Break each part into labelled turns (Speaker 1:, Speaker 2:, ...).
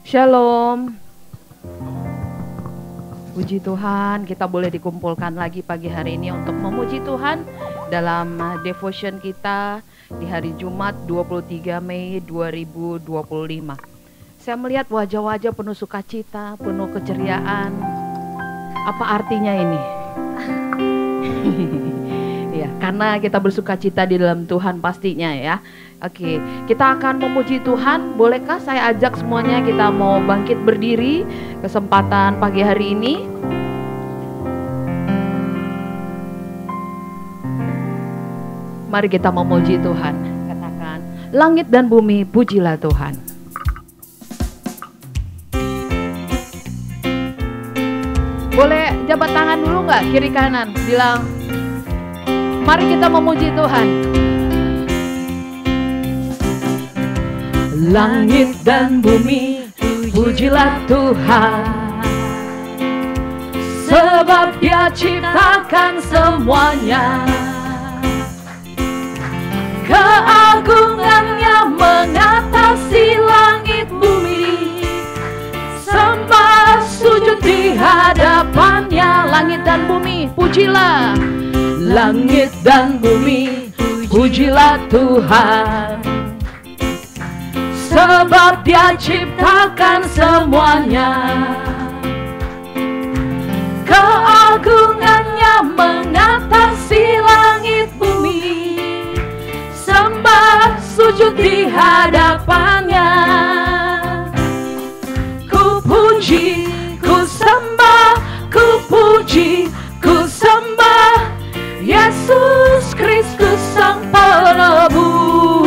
Speaker 1: Shalom. Puji Tuhan, kita boleh dikumpulkan lagi pagi hari ini untuk memuji Tuhan dalam devotion kita di hari Jumat 23 Mei 2025. Saya melihat wajah-wajah penuh sukacita, penuh keceriaan. Apa artinya ini? Ya, karena kita bersukacita di dalam Tuhan pastinya ya. Oke, kita akan memuji Tuhan. Bolehkah saya ajak semuanya kita mau bangkit berdiri kesempatan pagi hari ini? Mari kita memuji Tuhan. Katakan, langit dan bumi pujilah Tuhan. Boleh jabat tangan dulu nggak kiri kanan? Bilang, mari kita memuji Tuhan.
Speaker 2: Langit dan bumi pujilah Tuhan, sebab Dia ciptakan semuanya. Keagungannya mengatasi langit bumi, sembah sujud di hadapannya.
Speaker 1: Langit dan bumi pujilah.
Speaker 2: Langit dan bumi pujilah Tuhan, sebab Dia ciptakan semuanya. Keagungannya mengatasi langit bumi, sembah sujud di hadapannya. Ku puji, ku sembah, ku puji, ku sembah Yesus Kristus Sang Penebusku.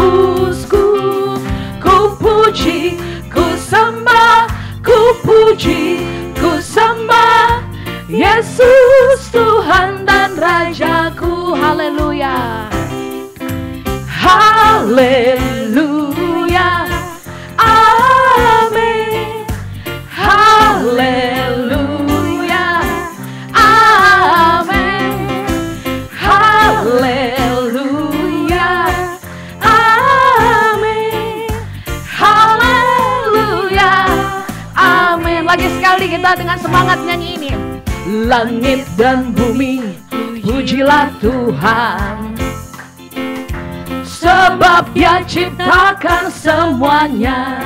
Speaker 2: Ku puji, ku sembah, ku puji, ku sembah Yesus Tuhan dan Rajaku. Haleluya, haleluya, amin, haleluya, amin, haleluya, amin, haleluya, amin.
Speaker 1: Lagi sekali kita dengan semangat nyanyi ini.
Speaker 2: Langit dan bumi pujilah Tuhan, sebab Dia ciptakan semuanya.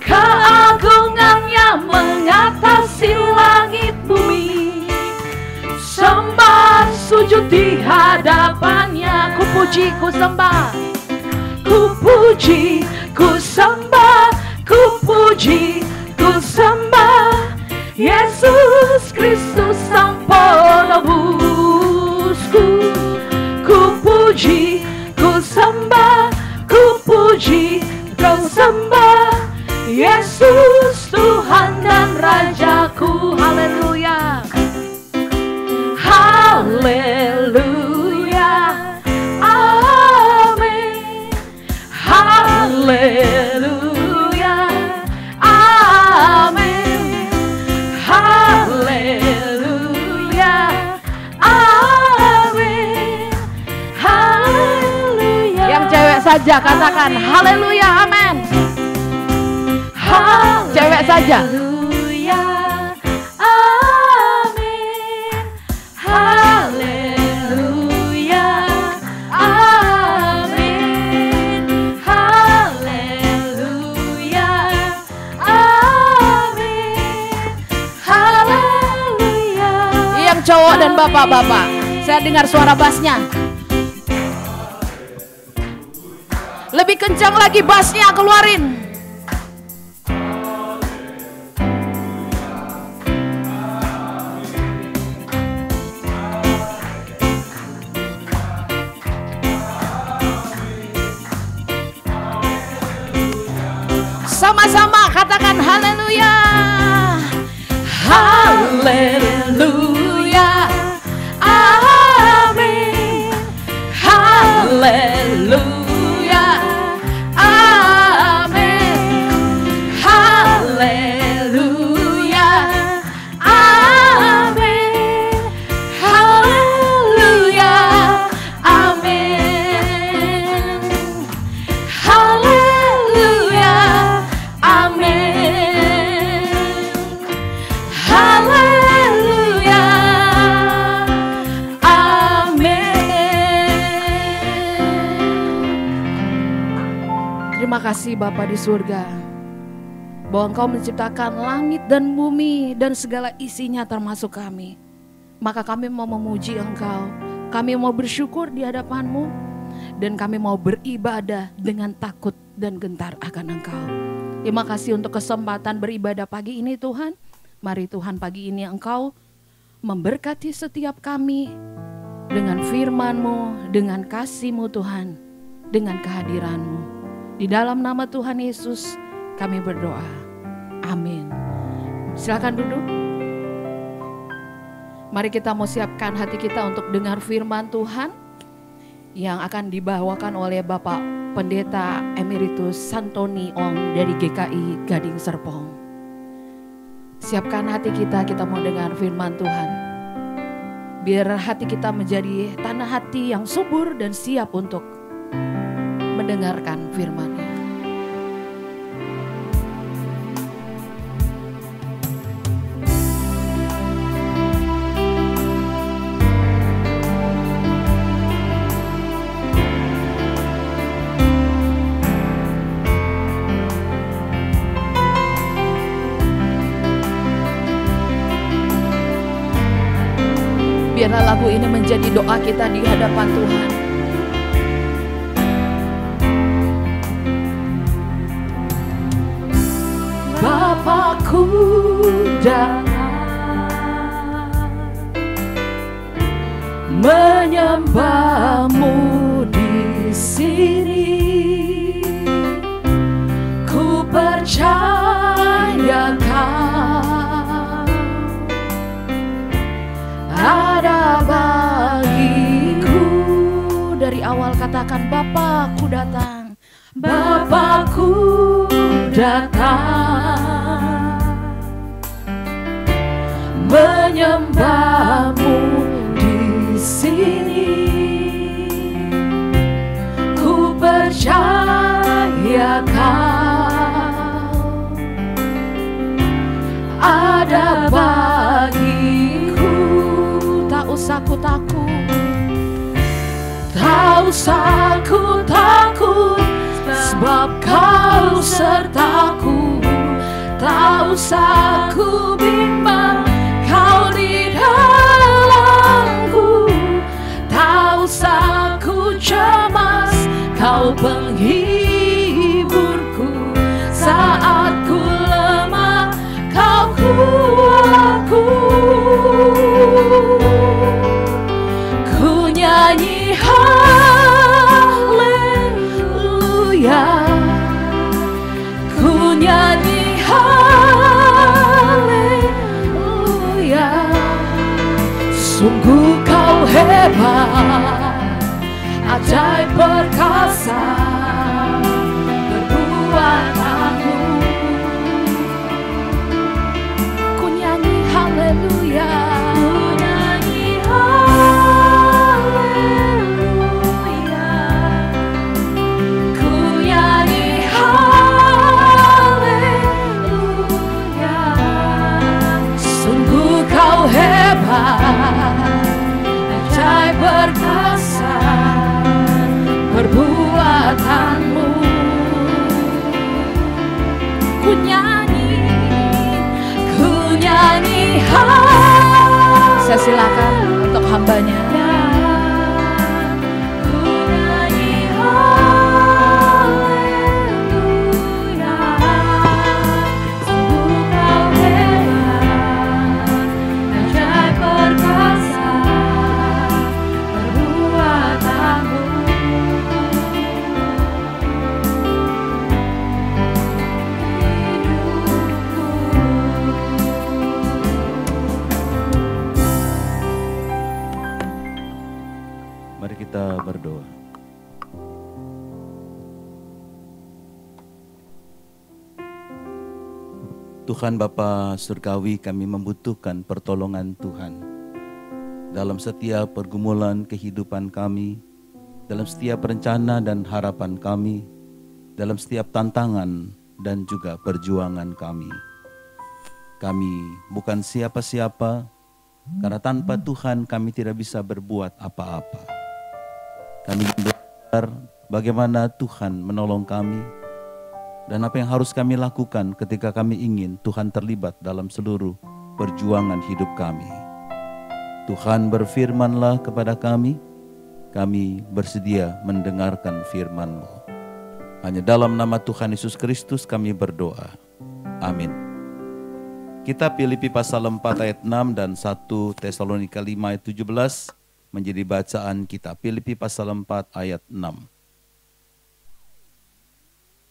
Speaker 2: Keagungannya mengatasi langit bumi, sembah sujud di hadapannya.
Speaker 1: Ku puji, ku sembah,
Speaker 2: ku puji, ku sembah, ku puji, ku sembah Yesus Kristus Sang Penebusku. Ku puji, ku sembah, ku puji, ku sembah Yesus Tuhan dan Rajaku.
Speaker 1: haleluya,
Speaker 2: haleluya, amin, haleluya, amin, haleluya, amin, haleluya.
Speaker 1: yang cewek saja katakan haleluya, amin. Cewek saja.
Speaker 2: Haleluya, amin, haleluya, amin, haleluya, amin, haleluya.
Speaker 1: Yang cowok dan bapak-bapak, saya dengar suara bassnya. Lebih kencang lagi bassnya, keluarin. Sama-sama katakan haleluya,
Speaker 2: Haleluya, amin, haleluya, amin, haleluya, amin, haleluya, amin, haleluya,
Speaker 1: kasih Bapa di surga, bahwa Engkau menciptakan langit dan bumi dan segala isinya termasuk kami. Maka kami mau memuji Engkau, kami mau bersyukur di hadapan-Mu, dan kami mau beribadah dengan takut dan gentar akan Engkau. Terima kasih untuk kesempatan beribadah pagi ini Tuhan. Mari Tuhan pagi ini Engkau memberkati setiap kami dengan firman-Mu, dengan kasih-Mu Tuhan, dengan kehadiran-Mu. Di dalam nama Tuhan Yesus kami berdoa. Amin. Silakan duduk. Mari kita mau siapkan hati kita untuk dengar firman Tuhan yang akan dibawakan oleh Bapak Pendeta Emeritus Santoni Ong dari GKI Gading Serpong. Siapkan hati kita mau dengar firman Tuhan. Biar hati kita menjadi tanah hati yang subur dan siap untuk mendengarkan firman-Nya. Biarlah lagu ini menjadi doa kita di hadapan Tuhan. Bapakku datang menyembah-Mu di sini. Ku percaya Kau ada bagiku. Dari awal katakan Bapakku datang. Bapakku datang menyembah-Mu di sini. Ku percaya Kau ada bagiku. Tak usah ku takut, tak usah ku takut, sebab Kau sertaku. Tak usah ku bimbang, Kau di dalamku. Tak usah ku cemas, Kau penghiburku. Saat ku lemah, Kau kuatku. Ku nyanyi haleluya, ku nyanyi haleluya. Sungguh Kau hebat, ajaib perkasa perbuatanmu. Ku nyanyi haleluya, ku nyanyi haleluya, ku nyanyi haleluya. Sungguh Kau hebat, ajaib perkasa perbuatanmu. Ku nyanyi saya silakan untuk hambanya. Ku nyanyi haleluya, sungguh Kau hebat, ajaib perkasa perbuatanmu.
Speaker 3: Mari kita berdoa. Tuhan Bapa Surgawi, kami membutuhkan pertolongan Tuhan dalam setiap pergumulan kehidupan kami, dalam setiap rencana dan harapan kami, dalam setiap tantangan dan juga perjuangan kami. Kami bukan siapa-siapa, karena tanpa Tuhan kami tidak bisa berbuat apa-apa. Kami belajar bagaimana Tuhan menolong kami, Dan apa yang harus kami lakukan ketika kami ingin Tuhan terlibat dalam seluruh perjuangan hidup kami. Tuhan berfirman-Lah kepada kami bersedia mendengarkan firman-Mu. Hanya dalam nama Tuhan Yesus Kristus kami berdoa. Amin. Kitab Filipi pasal 4 ayat 6 dan 1 Tesalonika 5 ayat 17 menjadi bacaan kita. Filipi pasal 4 ayat 6.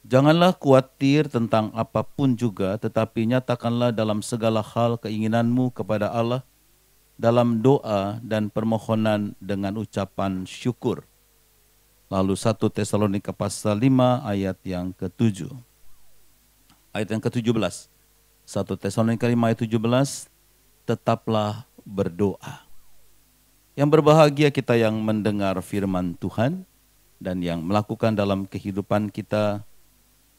Speaker 3: Janganlah khawatir tentang apapun juga, tetapi nyatakanlah dalam segala hal keinginanmu kepada Allah dalam doa dan permohonan dengan ucapan syukur. Lalu 1 Tesalonika pasal 5 ayat yang ke-7. Ayat yang ke-17. 1 Tesalonika 5 ayat 17, tetaplah berdoa. Yang berbahagia kita yang mendengar firman Tuhan dan yang melakukan dalam kehidupan kita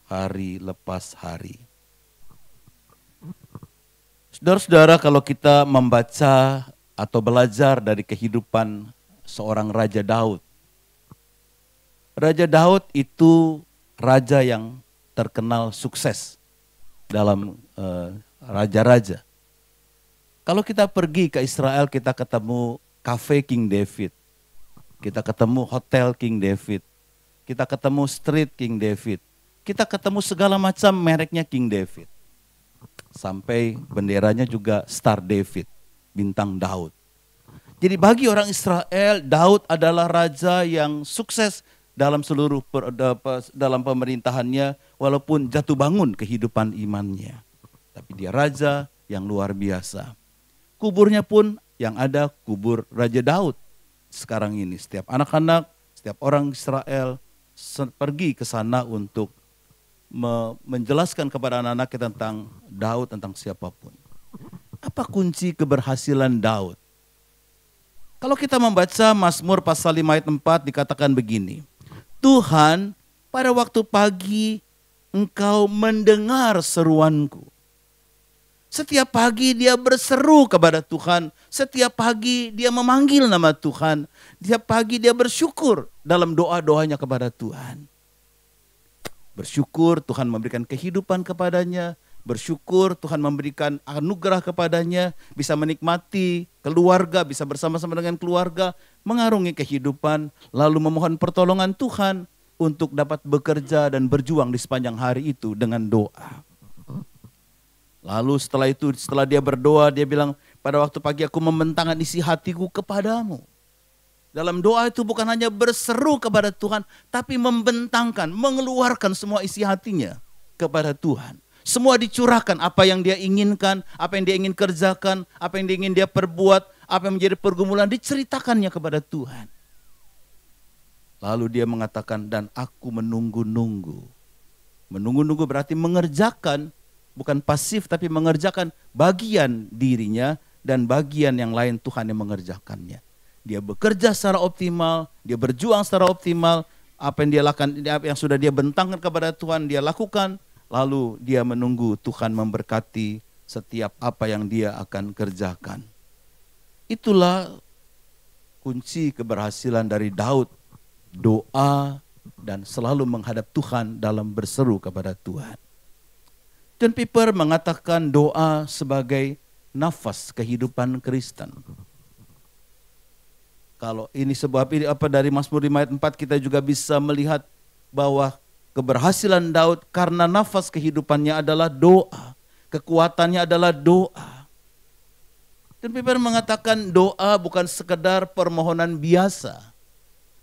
Speaker 3: hari lepas hari. Saudara-saudara, kalau kita membaca atau belajar dari kehidupan seorang Raja Daud. Raja Daud itu raja yang terkenal sukses dalam raja-raja. Kalau kita pergi ke Israel, kita ketemu cafe King David. Kita ketemu hotel King David. Kita ketemu street King David. Kita ketemu segala macam mereknya King David. Sampai benderanya juga Star David, bintang Daud. Jadi bagi orang Israel, Daud adalah raja yang sukses dalam seluruh dalam pemerintahannya, walaupun jatuh bangun kehidupan imannya. Tapi dia raja yang luar biasa. Kuburnya pun yang ada kubur Raja Daud. Sekarang ini setiap anak-anak, setiap orang Israel pergi ke sana untuk menjelaskan kepada anak-anaknya tentang Daud, tentang siapapun. Apa kunci keberhasilan Daud? Kalau kita membaca Mazmur pasal 5 ayat 4 dikatakan begini. Tuhan, pada waktu pagi Engkau mendengar seruanku. Setiap pagi dia berseru kepada Tuhan. Setiap pagi dia memanggil nama Tuhan. Setiap pagi dia bersyukur dalam doa-doanya kepada Tuhan. Bersyukur Tuhan memberikan kehidupan kepadanya. Bersyukur Tuhan memberikan anugerah kepadanya. Bisa menikmati keluarga, bisa bersama-sama dengan keluarga. Mengarungi kehidupan. Lalu memohon pertolongan Tuhan untuk dapat bekerja dan berjuang di sepanjang hari itu dengan doa. Lalu setelah dia berdoa, dia bilang, pada waktu pagi aku membentangkan isi hatiku kepadamu. Dalam doa itu bukan hanya berseru kepada Tuhan, tapi membentangkan, mengeluarkan semua isi hatinya kepada Tuhan. Semua dicurahkan, apa yang dia inginkan, apa yang dia ingin kerjakan, apa yang dia ingin dia perbuat, apa yang menjadi pergumulan, diceritakannya kepada Tuhan. Lalu dia mengatakan, dan aku menunggu-nunggu. Menunggu-nunggu berarti mengerjakan, bukan pasif tapi mengerjakan bagian dirinya dan bagian yang lain Tuhan yang mengerjakannya. Dia bekerja secara optimal, dia berjuang secara optimal, apa yang dia lakukan, yang sudah dia bentangkan kepada Tuhan dia lakukan, lalu dia menunggu Tuhan memberkati setiap apa yang dia akan kerjakan. Itulah kunci keberhasilan dari Daud, doa dan selalu menghadap Tuhan dalam berseru kepada Tuhan. John Piper mengatakan doa sebagai nafas kehidupan Kristen. Kalau ini dari Mazmur 5 ayat 4 kita juga bisa melihat bahwa keberhasilan Daud karena nafas kehidupannya adalah doa. Kekuatannya adalah doa. Dan Piper mengatakan doa bukan sekedar permohonan biasa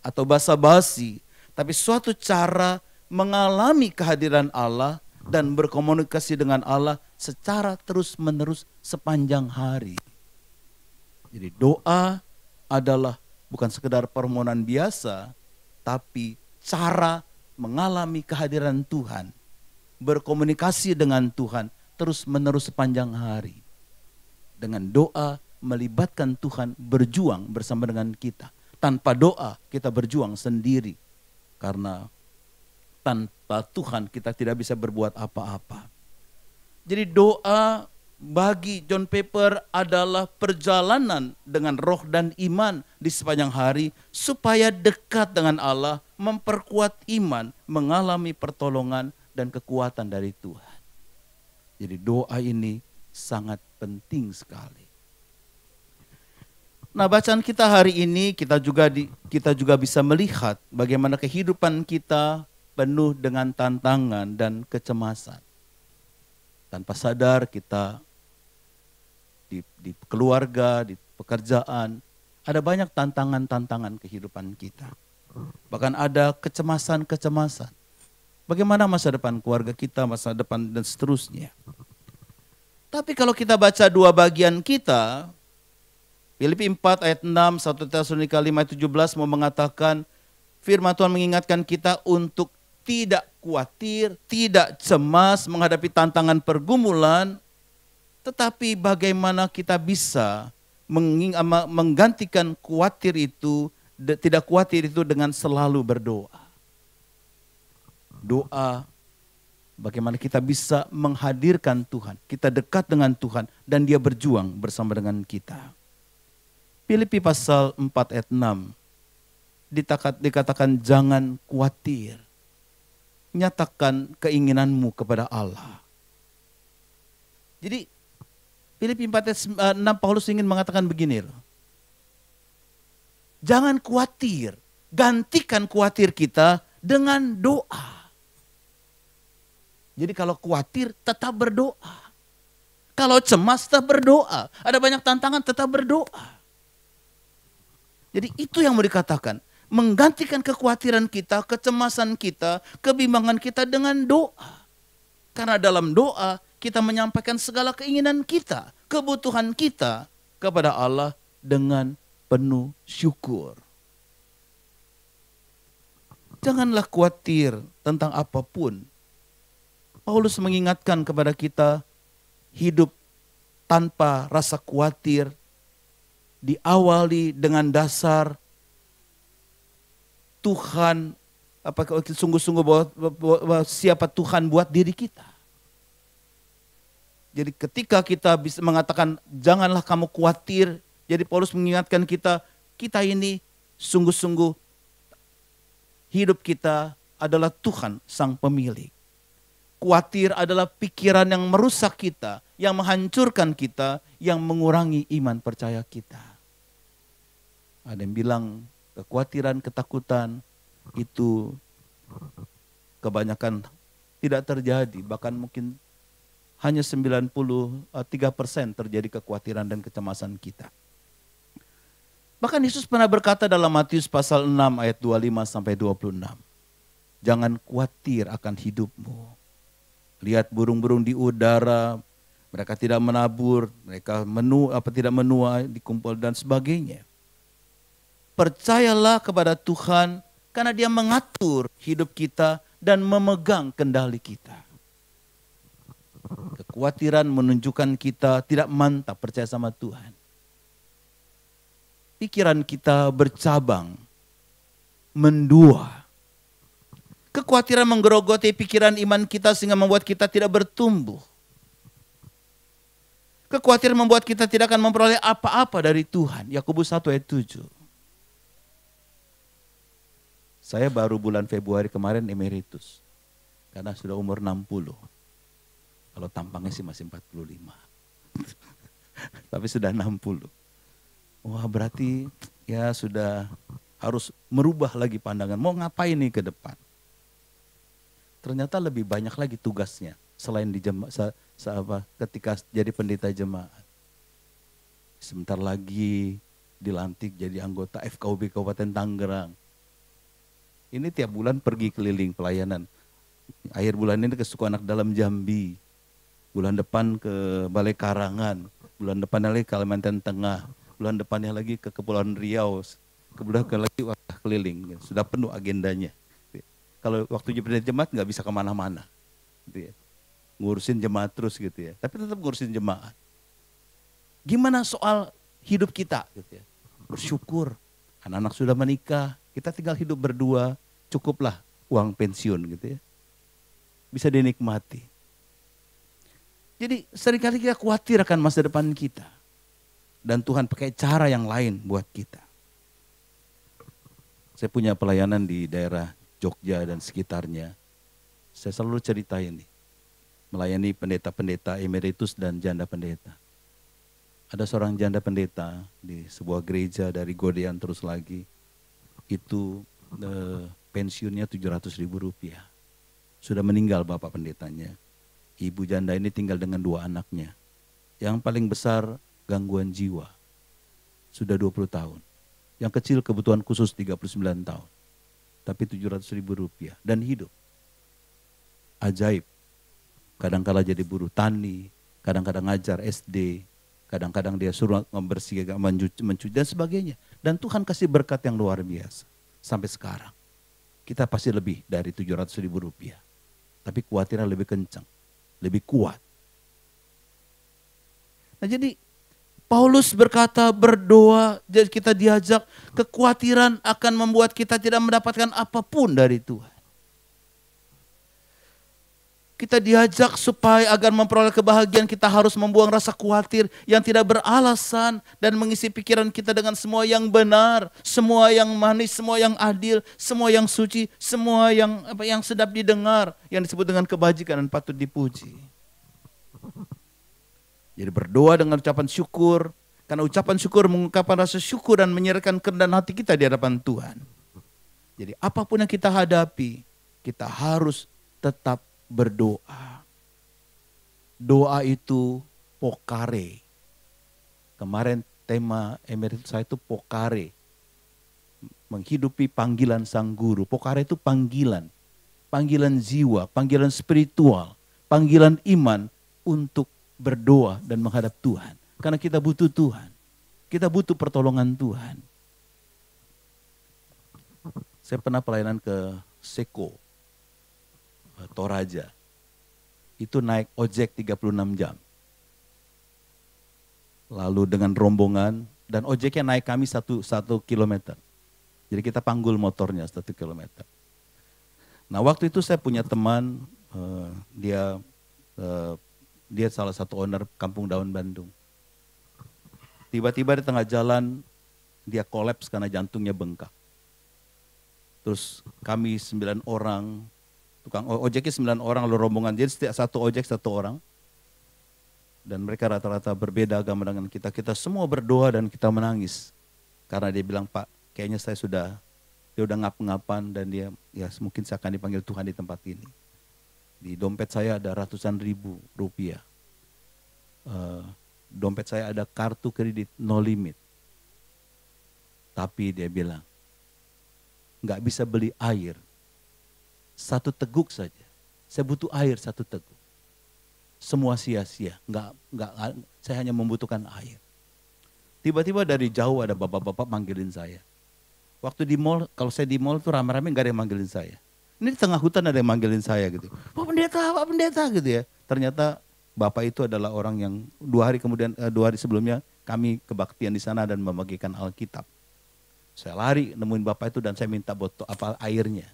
Speaker 3: atau basa-basi, tapi suatu cara mengalami kehadiran Allah dan berkomunikasi dengan Allah secara terus-menerus sepanjang hari. Jadi doa adalah bukan sekedar permohonan biasa, tapi cara mengalami kehadiran Tuhan, berkomunikasi dengan Tuhan terus-menerus sepanjang hari. Dengan doa melibatkan Tuhan berjuang bersama dengan kita. Tanpa doa kita berjuang sendiri, karena tanpa Tuhan kita tidak bisa berbuat apa-apa. Jadi doa bagi John Piper adalah perjalanan dengan roh dan iman di sepanjang hari supaya dekat dengan Allah, memperkuat iman, mengalami pertolongan dan kekuatan dari Tuhan. Jadi doa ini sangat penting sekali. Nah, bacaan kita hari ini kita juga bisa melihat bagaimana kehidupan kita penuh dengan tantangan dan kecemasan. Tanpa sadar kita di keluarga, di pekerjaan, ada banyak tantangan-tantangan kehidupan kita. Bahkan ada kecemasan-kecemasan. Bagaimana masa depan keluarga kita, masa depan dan seterusnya. Tapi kalau kita baca dua bagian kita, Filipi 4 ayat 6, 1 Tesalonika 5 ayat 17 mau mengatakan, firman Tuhan mengingatkan kita untuk tidak khawatir, tidak cemas menghadapi tantangan pergumulan, tetapi bagaimana kita bisa menggantikan tidak khawatir itu dengan selalu berdoa. Doa, bagaimana kita bisa menghadirkan Tuhan, kita dekat dengan Tuhan dan Dia berjuang bersama dengan kita. Filipi pasal 4 ayat 6 dikatakan jangan khawatir. Nyatakan keinginanmu kepada Allah. Jadi Filipi 4 ayat 6 Paulus ingin mengatakan begini loh. Jangan khawatir, gantikan khawatir kita dengan doa. Jadi kalau khawatir tetap berdoa. Kalau cemas tetap berdoa. Ada banyak tantangan tetap berdoa. Jadi itu yang mau dikatakan. Menggantikan kekhawatiran kita, kecemasan kita, kebimbangan kita dengan doa. Karena dalam doa kita menyampaikan segala keinginan kita, kebutuhan kita kepada Allah dengan penuh syukur. Janganlah khawatir tentang apapun. Paulus mengingatkan kepada kita hidup tanpa rasa khawatir diawali dengan dasar Tuhan, sungguh-sungguh bahwa siapa Tuhan buat diri kita. Jadi ketika kita bisa mengatakan janganlah kamu khawatir, jadi Paulus mengingatkan kita ini sungguh-sungguh hidup kita adalah Tuhan sang pemilik. Khawatir adalah pikiran yang merusak kita, yang menghancurkan kita, yang mengurangi iman percaya kita. Ada yang bilang kekhawatiran, ketakutan itu kebanyakan tidak terjadi. Bahkan mungkin hanya 93% terjadi kekhawatiran dan kecemasan kita. Bahkan Yesus pernah berkata dalam Matius pasal 6 ayat 25 sampai 26. Jangan khawatir akan hidupmu. Lihat burung-burung di udara, mereka tidak menabur, mereka tidak menua, dikumpul dan sebagainya. Percayalah kepada Tuhan karena Dia mengatur hidup kita dan memegang kendali kita. Kekhawatiran menunjukkan kita tidak mantap percaya sama Tuhan. Pikiran kita bercabang, mendua. Kekhawatiran menggerogoti pikiran iman kita sehingga membuat kita tidak bertumbuh. Kekhawatiran membuat kita tidak akan memperoleh apa-apa dari Tuhan. Yakobus 1 ayat 7. Saya baru bulan Februari kemarin emeritus. Karena sudah umur 60. Kalau tampangnya sih masih 45. Tapi sudah 60. Wah berarti ya sudah harus merubah lagi pandangan. Mau ngapain nih ke depan? Ternyata lebih banyak lagi tugasnya. Selain di ketika jadi pendeta jemaat. Sebentar lagi dilantik jadi anggota FKUB Kabupaten Tangerang. Ini tiap bulan pergi keliling pelayanan. Akhir bulan ini ke Suku-Anak Dalam Jambi. Bulan depan ke Balai Karangan. Bulan depannya lagi Kalimantan Tengah. Bulan depannya lagi ke Kepulauan Riau. Kemudian lagi keliling. Sudah penuh agendanya. Kalau waktu jadi jemaat nggak bisa kemana-mana. Gitu ya. Ngurusin jemaat terus gitu ya. Tapi tetap ngurusin jemaat. Gimana soal hidup kita? Gitu ya. Bersyukur. Anak-anak sudah menikah. Kita tinggal hidup berdua. Cukuplah uang pensiun gitu ya. Bisa dinikmati. Jadi seringkali kita khawatir akan masa depan kita. Dan Tuhan pakai cara yang lain buat kita. Saya punya pelayanan di daerah Jogja dan sekitarnya. Saya selalu cerita ini. Melayani pendeta-pendeta emeritus dan janda pendeta. Ada seorang janda pendeta di sebuah gereja dari Godean terus lagi. Itu pensiunnya 700.000 rupiah. Sudah meninggal bapak pendetanya. Ibu janda ini tinggal dengan 2 anaknya. Yang paling besar gangguan jiwa. Sudah 20 tahun. Yang kecil kebutuhan khusus 39 tahun. Tapi 700.000 rupiah dan hidup. Ajaib. Kadang-kadang jadi buruh tani, kadang-kadang ngajar SD, kadang-kadang dia suruh membersih, mencuci dan sebagainya. Dan Tuhan kasih berkat yang luar biasa. Sampai sekarang. Kita pasti lebih dari 700.000 rupiah. Tapi khawatirnya lebih kencang, lebih kuat. Nah jadi Paulus berkata berdoa, jadi kita diajak, kekhawatiran akan membuat kita tidak mendapatkan apapun dari Tuhan. Kita diajak supaya agar memperoleh kebahagiaan kita harus membuang rasa khawatir yang tidak beralasan dan mengisi pikiran kita dengan semua yang benar, semua yang manis, semua yang adil, semua yang suci, semua yang sedap didengar, yang disebut dengan kebajikan dan patut dipuji. Jadi berdoa dengan ucapan syukur, karena ucapan syukur mengungkapkan rasa syukur dan menyerahkan kerendahan hati kita di hadapan Tuhan. Jadi apapun yang kita hadapi, kita harus tetap berdoa. Doa itu pokare. Kemarin tema emeritus saya itu pokare. Menghidupi panggilan sang guru. Pokare itu panggilan. Panggilan jiwa, panggilan spiritual, panggilan iman untuk berdoa dan menghadap Tuhan. Karena kita butuh Tuhan. Kita butuh pertolongan Tuhan. Saya pernah pelayanan ke Seko, Toraja. Itu naik ojek 36 jam. Lalu dengan rombongan, dan ojeknya naik kami 1 kilometer. Jadi kita panggul motornya 1 kilometer. Nah waktu itu saya punya teman, dia salah satu owner Kampung Daun Bandung. Tiba-tiba di tengah jalan dia kolaps karena jantungnya bengkak. Terus kami 9 orang, tukang ojeknya 9 orang lalu rombongan, jadi setiap satu ojek 1 orang. Dan mereka rata-rata berbeda agama dengan kita. Kita semua berdoa dan kita menangis. Karena dia bilang, Pak, kayaknya dia udah ngap-ngapan dan dia, ya mungkin saya akan dipanggil Tuhan di tempat ini. Di dompet saya ada ratusan ribu rupiah. Dompet saya ada kartu kredit no limit. Tapi dia bilang, nggak bisa beli air 1 teguk saja. Saya butuh air 1 teguk. Semua sia-sia. Saya hanya membutuhkan air. Tiba-tiba dari jauh ada bapak-bapak manggilin saya. Waktu di mall, kalau saya di mall tuh rame-rame nggak ada yang manggilin saya. Ini di tengah hutan ada yang manggilin saya gitu. Pak pendeta gitu ya. Ternyata bapak itu adalah orang yang 2 hari sebelumnya kami kebaktian di sana dan membagikan Alkitab. Saya lari nemuin bapak itu dan saya minta botol airnya.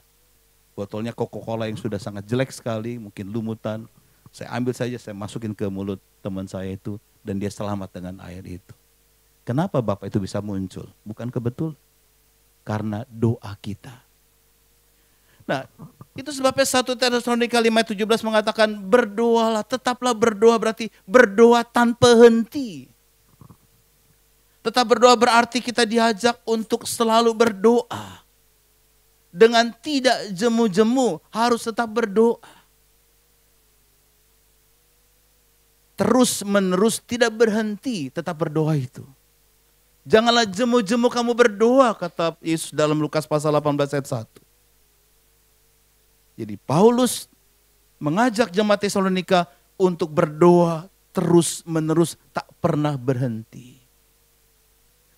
Speaker 3: Botolnya Coca-Cola yang sudah sangat jelek sekali, mungkin lumutan. Saya ambil saja, saya masukin ke mulut teman saya itu dan dia selamat dengan air itu. Kenapa bapak itu bisa muncul? Bukan kebetulan. Karena doa kita. Nah, itu sebabnya 1 Tesalonika 5:17 mengatakan berdoalah, tetaplah berdoa, berarti berdoa tanpa henti. Tetap berdoa berarti kita diajak untuk selalu berdoa. Dengan tidak jemu-jemu, harus tetap berdoa. Terus menerus tidak berhenti, tetap berdoa itu. Janganlah jemu-jemu kamu berdoa, kata Yesus dalam Lukas pasal 18 ayat 1. Jadi Paulus mengajak jemaat Tesalonika untuk berdoa terus menerus, tak pernah berhenti.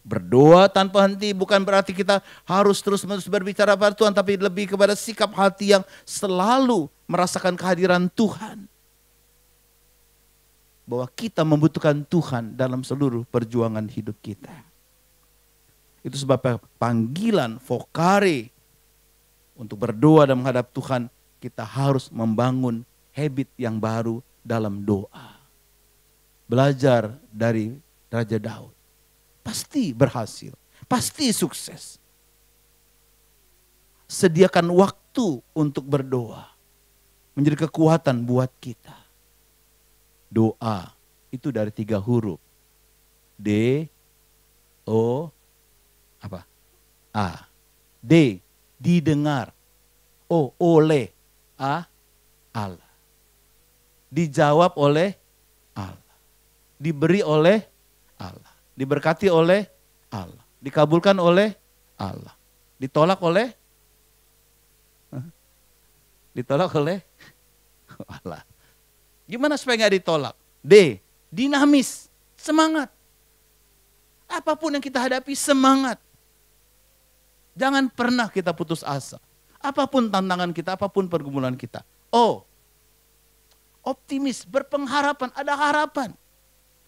Speaker 3: Berdoa tanpa henti bukan berarti kita harus terus menerus berbicara pada Tuhan, tapi lebih kepada sikap hati yang selalu merasakan kehadiran Tuhan. Bahwa kita membutuhkan Tuhan dalam seluruh perjuangan hidup kita. Itu sebabnya panggilan vokare untuk berdoa dan menghadap Tuhan, kita harus membangun habit yang baru dalam doa. Belajar dari Raja Daud. Pasti berhasil, pasti sukses. Sediakan waktu untuk berdoa. menjadi kekuatan buat kita. Doa itu dari 3 huruf. D, O, apa? A. D, didengar. O, oleh. A, Allah. Dijawab oleh Allah. Diberi oleh Allah. Diberkati oleh Allah. Dikabulkan oleh Allah. Ditolak oleh? Ditolak oleh Allah. Gimana supaya nggak ditolak? D, dinamis, semangat. Apapun yang kita hadapi, semangat. Jangan pernah kita putus asa. Apapun tantangan kita, apapun pergumulan kita. O, optimis, berpengharapan, ada harapan.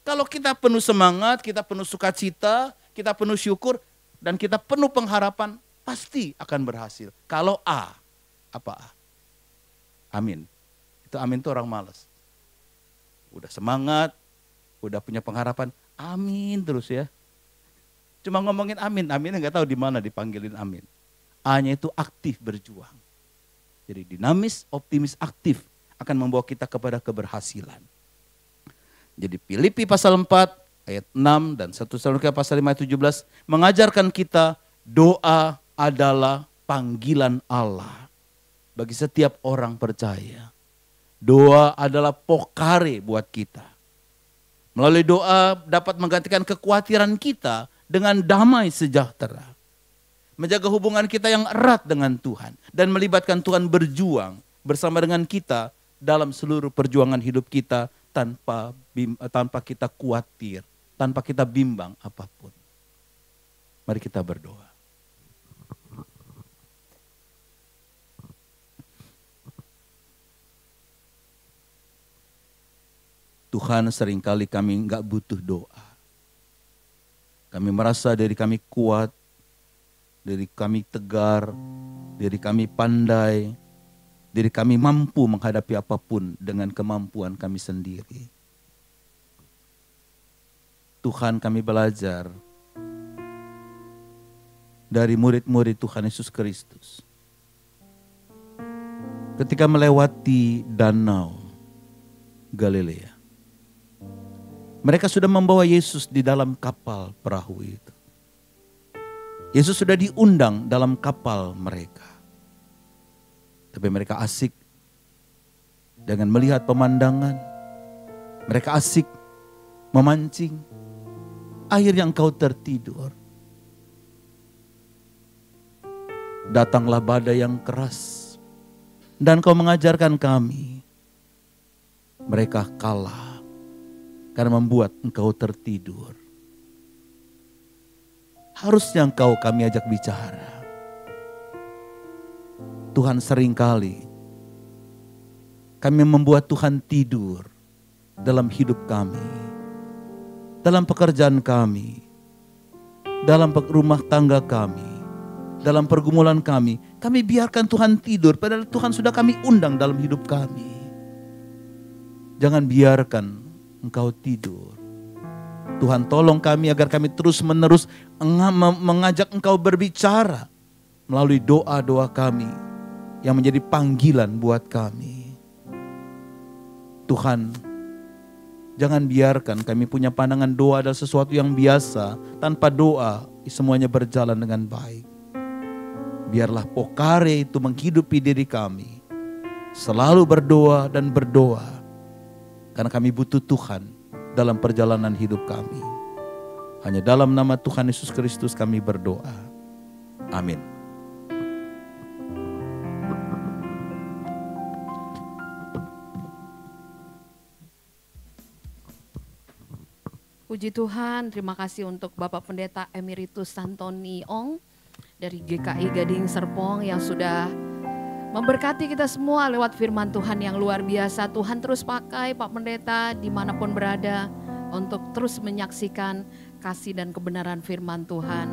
Speaker 3: Kalau kita penuh semangat, kita penuh sukacita, kita penuh syukur, dan kita penuh pengharapan, pasti akan berhasil. Kalau A, apa A? Amin. Itu amin itu orang malas. Udah semangat, udah punya pengharapan, amin terus ya. Cuma ngomongin amin, aminnya nggak tahu di mana dipanggilin amin. A-nya itu aktif berjuang. Jadi dinamis, optimis, aktif akan membawa kita kepada keberhasilan. Jadi Filipi pasal 4 ayat 6 dan 1 Tesalonika pasal 5 ayat 17 mengajarkan kita doa adalah panggilan Allah bagi setiap orang percaya. Doa adalah pokare buat kita. Melalui doa dapat menggantikan kekhawatiran kita dengan damai sejahtera. Menjaga hubungan kita yang erat dengan Tuhan. Dan melibatkan Tuhan berjuang bersama dengan kita dalam seluruh perjuangan hidup kita tanpa kita khawatir, tanpa kita bimbang apapun. Mari kita berdoa. Tuhan, seringkali kami enggak butuh doa. Kami merasa diri kami kuat, diri kami tegar, diri kami pandai, diri kami mampu menghadapi apapun dengan kemampuan kami sendiri. Tuhan, kami belajar dari murid-murid Tuhan Yesus Kristus. Ketika melewati danau Galilea, mereka sudah membawa Yesus di dalam kapal perahu itu. Yesus sudah diundang dalam kapal mereka. Tapi mereka asik dengan melihat pemandangan. Mereka asik memancing. Akhirnya engkau tertidur. Datanglah badai yang keras. Dan kau mengajarkan kami. Mereka kalah. Karena membuat engkau tertidur. Harusnya engkau kami ajak bicara. Tuhan, seringkali kami membuat Tuhan tidur dalam hidup kami. Dalam pekerjaan kami. Dalam rumah tangga kami. Dalam pergumulan kami. Kami biarkan Tuhan tidur padahal Tuhan sudah kami undang dalam hidup kami. Jangan biarkan engkau tidur. Tuhan, tolong kami agar kami terus-menerus mengajak engkau berbicara melalui doa-doa kami yang menjadi panggilan buat kami. Tuhan, jangan biarkan kami punya pandangan doa adalah sesuatu yang biasa. Tanpa doa semuanya berjalan dengan baik. Biarlah pokare itu menghidupi diri kami. Selalu berdoa dan berdoa. Karena kami butuh Tuhan dalam perjalanan hidup kami. Hanya dalam nama Tuhan Yesus Kristus kami berdoa. Amin.
Speaker 1: Puji Tuhan, terima kasih untuk Bapak Pendeta Emeritus Santoni Ong dari GKI Gading Serpong yang sudah memberkati kita semua lewat firman Tuhan yang luar biasa. Tuhan terus pakai Pak Pendeta dimanapun berada untuk terus menyaksikan kasih dan kebenaran firman Tuhan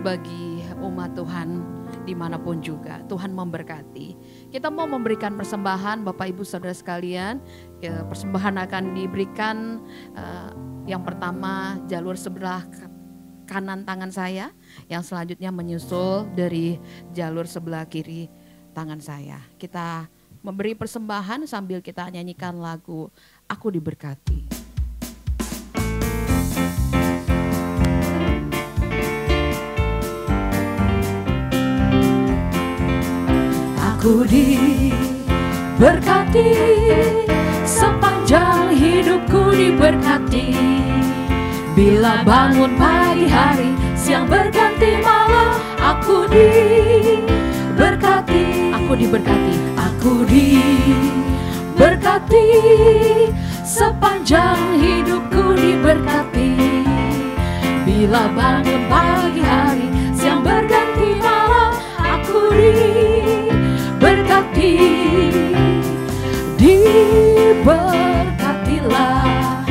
Speaker 1: bagi umat Tuhan dimanapun juga. Tuhan memberkati. Kita mau memberikan persembahan Bapak Ibu Saudara sekalian. Persembahan akan diberikan yang pertama jalur sebelah kanan tangan saya, yang selanjutnya menyusul dari jalur sebelah kiri tangan saya. Kita memberi persembahan sambil kita nyanyikan lagu Aku Diberkati.
Speaker 2: Aku diberkati, sepanjang hidupku diberkati. Bila bangun pagi hari, siang berganti malam, aku diberkati.
Speaker 1: Aku diberkati.
Speaker 2: Aku diberkati, sepanjang hidupku diberkati. Bila bangun pagi hari, siang berganti malam, aku diberkati. Diberkatilah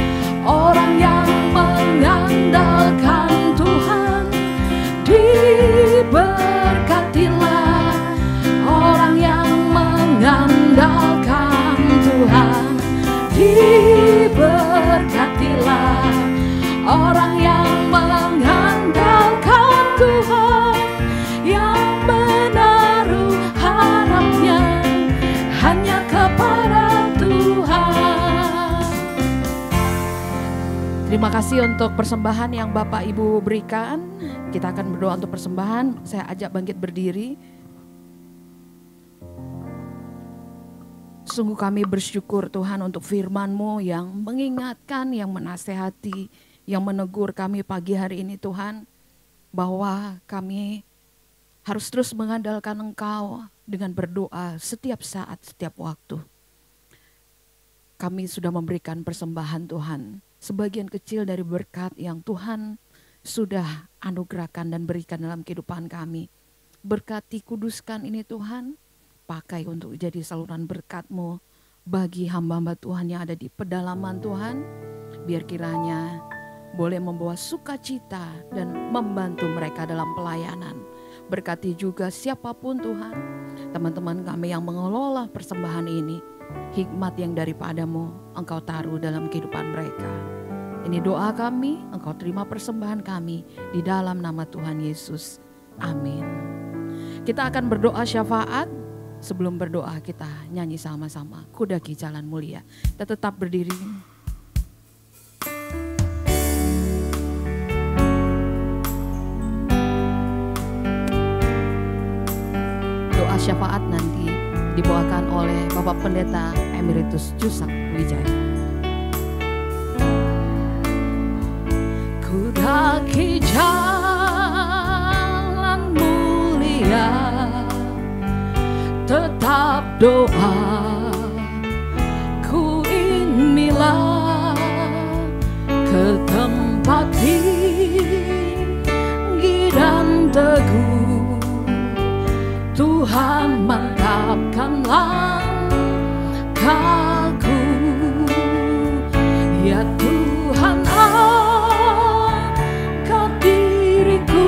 Speaker 2: orang yang mengandalkan Tuhan. Diberkatilah orang yang mengandalkan Tuhan. Diberkatilah orang yang mengandalkan Tuhan, yang menaruh harapnya hanya kepada Tuhan.
Speaker 1: Terima kasih untuk persembahan yang Bapak Ibu berikan. Kita akan berdoa untuk persembahan. Saya ajak bangkit berdiri. Sungguh kami bersyukur Tuhan untuk firman-Mu yang mengingatkan, yang menasehati, yang menegur kami pagi hari ini Tuhan. Bahwa kami harus terus mengandalkan Engkau dengan berdoa setiap saat, setiap waktu. Kami sudah memberikan persembahan Tuhan. Sebagian kecil dari berkat yang Tuhan sudah anugerahkan dan berikan dalam kehidupan kami. Berkati, kuduskan ini Tuhan. Pakai untuk jadi saluran berkat-Mu bagi hamba-hamba Tuhan yang ada di pedalaman Tuhan. Biar kiranya boleh membawa sukacita dan membantu mereka dalam pelayanan. Berkati juga siapapun Tuhan, teman-teman kami yang mengelola persembahan ini. Hikmat yang daripada-Mu Engkau taruh dalam kehidupan mereka. Ini doa kami, Engkau terima persembahan kami di dalam nama Tuhan Yesus. Amin. Kita akan berdoa syafaat. Sebelum berdoa kita nyanyi sama-sama Kudaki Jalan Mulia. Kita tetap berdiri. Doa syafaat nanti dibawakan oleh Bapak Pendeta Emeritus Jusak Wijaya.
Speaker 2: Kudaki jalan mulia, tetap doa ku inilah ke tempat tinggi dan teguh. Tuhan mantapkan langkahku, ya Tuhan angkat diriku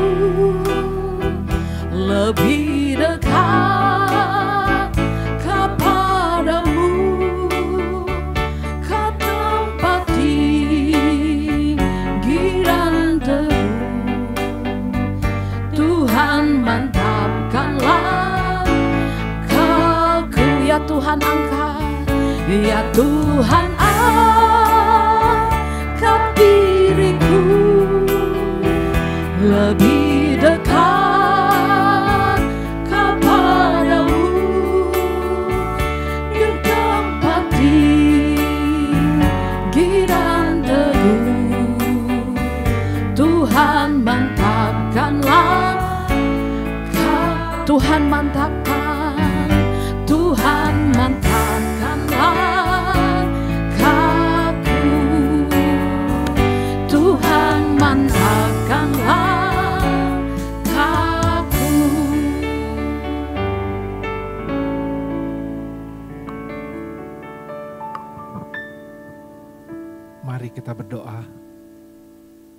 Speaker 2: lebih dekat kepadamu, ke tempat tinggi dan teguh. Tuhan mantapkan langkahku, ya Tuhan angkat, ya Tuhan angkat diriku lebih dekat kepadamu, di tempat tinggi dan teguh. Tuhan mantapkan langkah, Tuhan mantapkan, Tuhan mantapkan langkahku, Tuhan mantapkan langkahku.
Speaker 4: Mari kita berdoa.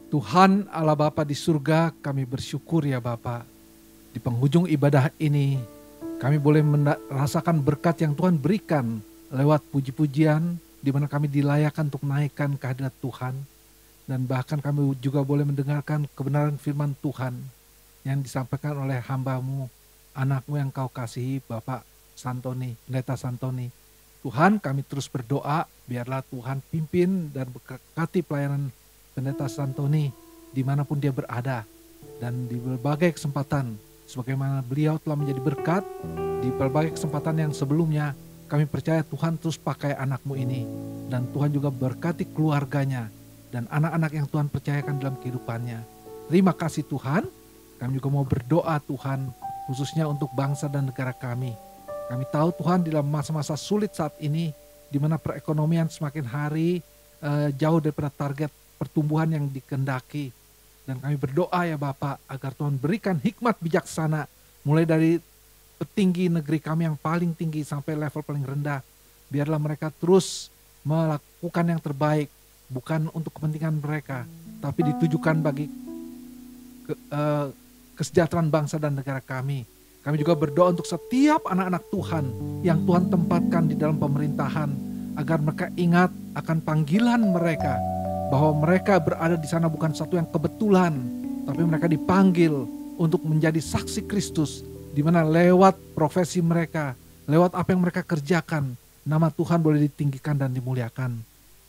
Speaker 4: Tuhan Allah Bapa di surga, kami bersyukur ya Bapa. Di penghujung ibadah ini, kami boleh merasakan berkat yang Tuhan berikan lewat puji-pujian, di mana kami dilayakkan untuk naikkan kehadirat Tuhan. Dan bahkan kami juga boleh mendengarkan kebenaran firman Tuhan yang disampaikan oleh hamba-Mu, anak-Mu yang Kau kasihi Bapak Santoni, Pendeta Santoni. Tuhan, kami terus berdoa, biarlah Tuhan pimpin dan berkati pelayanan Pendeta Santoni dimanapun dia berada. Dan di berbagai kesempatan, sebagaimana beliau telah menjadi berkat, di berbagai kesempatan yang sebelumnya, kami percaya Tuhan terus pakai anakmu ini. Dan Tuhan juga berkati keluarganya dan anak-anak yang Tuhan percayakan dalam kehidupannya. Terima kasih Tuhan, kami juga mau berdoa Tuhan, khususnya untuk bangsa dan negara kami. Kami tahu Tuhan di dalam masa-masa sulit saat ini, di mana perekonomian semakin hari jauh daripada target pertumbuhan yang dikehendaki. Dan kami berdoa ya Bapak, agar Tuhan berikan hikmat bijaksana, mulai dari petinggi negeri kami yang paling tinggi sampai level paling rendah. Biarlah mereka terus melakukan yang terbaik, bukan untuk kepentingan mereka, tapi ditujukan bagi kesejahteraan bangsa dan negara kami. Kami juga berdoa untuk setiap anak-anak Tuhan yang Tuhan tempatkan di dalam pemerintahan, agar mereka ingat akan panggilan mereka, bahwa mereka berada di sana bukan satu yang kebetulan, tapi mereka dipanggil untuk menjadi saksi Kristus, di mana lewat profesi mereka, lewat apa yang mereka kerjakan, nama Tuhan boleh ditinggikan dan dimuliakan.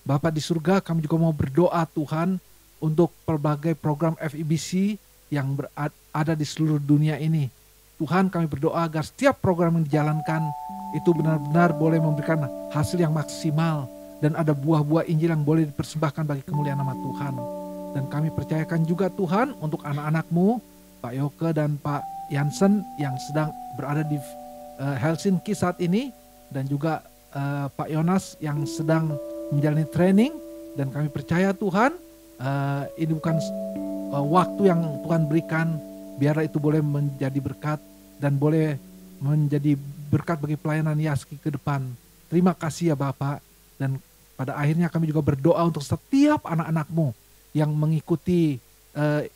Speaker 4: Bapa di surga, kami juga mau berdoa Tuhan untuk berbagai program FEBC yang ada di seluruh dunia ini. Tuhan, kami berdoa agar setiap program yang dijalankan itu benar-benar boleh memberikan hasil yang maksimal, dan ada buah-buah Injil yang boleh dipersembahkan bagi kemuliaan nama Tuhan. Dan kami percayakan juga Tuhan untuk anak-anak-Mu, Pak Yoke dan Pak Jansen yang sedang berada di Helsinki saat ini, dan juga Pak Yonas yang sedang menjalani training. Dan kami percaya Tuhan, ini bukan waktu yang Tuhan berikan, biarlah itu boleh menjadi berkat dan boleh menjadi berkat bagi pelayanan Yaski ke depan. Terima kasih ya Bapak. Dan pada akhirnya kami juga berdoa untuk setiap anak-anak-Mu yang mengikuti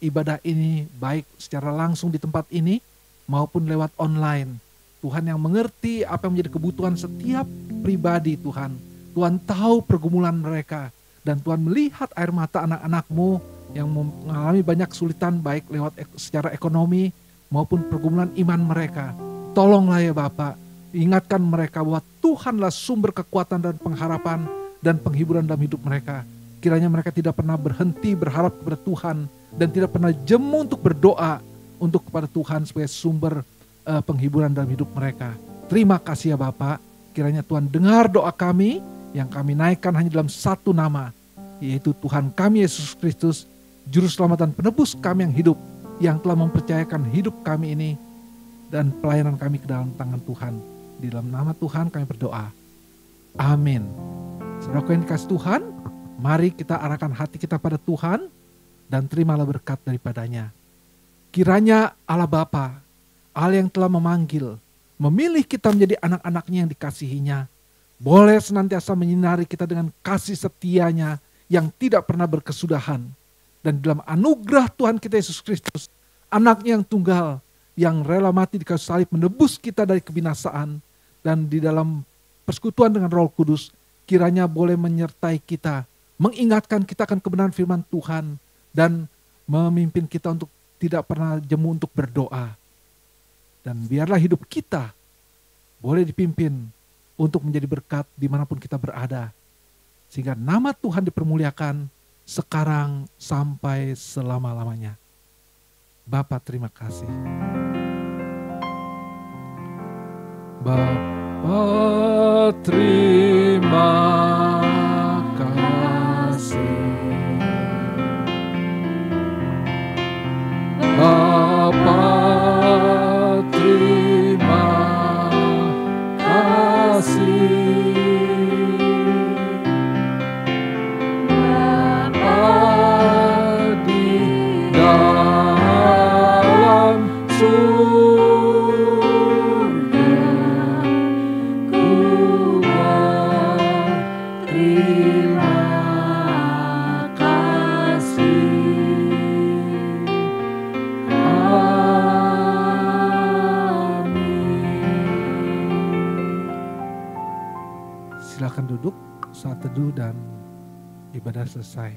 Speaker 4: ibadah ini, baik secara langsung di tempat ini maupun lewat online. Tuhan yang mengerti apa yang menjadi kebutuhan setiap pribadi Tuhan. Tuhan tahu pergumulan mereka, dan Tuhan melihat air mata anak-anak-Mu yang mengalami banyak kesulitan baik lewat secara ekonomi maupun pergumulan iman mereka. Tolonglah ya Bapak, ingatkan mereka bahwa Tuhanlah sumber kekuatan dan pengharapan dan penghiburan dalam hidup mereka. Kiranya mereka tidak pernah berhenti berharap kepada Tuhan dan tidak pernah jemu untuk berdoa untuk kepada Tuhan sebagai sumber penghiburan dalam hidup mereka. Terima kasih ya Bapak, kiranya Tuhan dengar doa kami yang kami naikkan hanya dalam satu nama, yaitu Tuhan kami Yesus Kristus, Juru Selamat dan Penebus kami yang hidup, yang telah mempercayakan hidup kami ini dan pelayanan kami ke dalam tangan Tuhan. Di dalam nama Tuhan kami berdoa. Amin. Saudaraku yang dikasih Tuhan, mari kita arahkan hati kita pada Tuhan dan terimalah berkat daripadanya. Kiranya Allah Bapa, Allah yang telah memanggil, memilih kita menjadi anak-anaknya yang dikasihinya, boleh senantiasa menyinari kita dengan kasih setianya yang tidak pernah berkesudahan. Dan dalam anugerah Tuhan kita Yesus Kristus, anaknya yang tunggal, yang rela mati di kayu salib menebus kita dari kebinasaan, dan di dalam persekutuan dengan Roh Kudus, kiranya boleh menyertai kita, mengingatkan kita akan kebenaran firman Tuhan, dan memimpin kita untuk tidak pernah jemu untuk berdoa. Dan biarlah hidup kita boleh dipimpin untuk menjadi berkat dimanapun kita berada, sehingga nama Tuhan dipermuliakan sekarang sampai selama-lamanya. Bapa, terima kasih. Bapa, terima kasih. Bapa, terima kasih. Silakan duduk saat teduh dan ibadah selesai.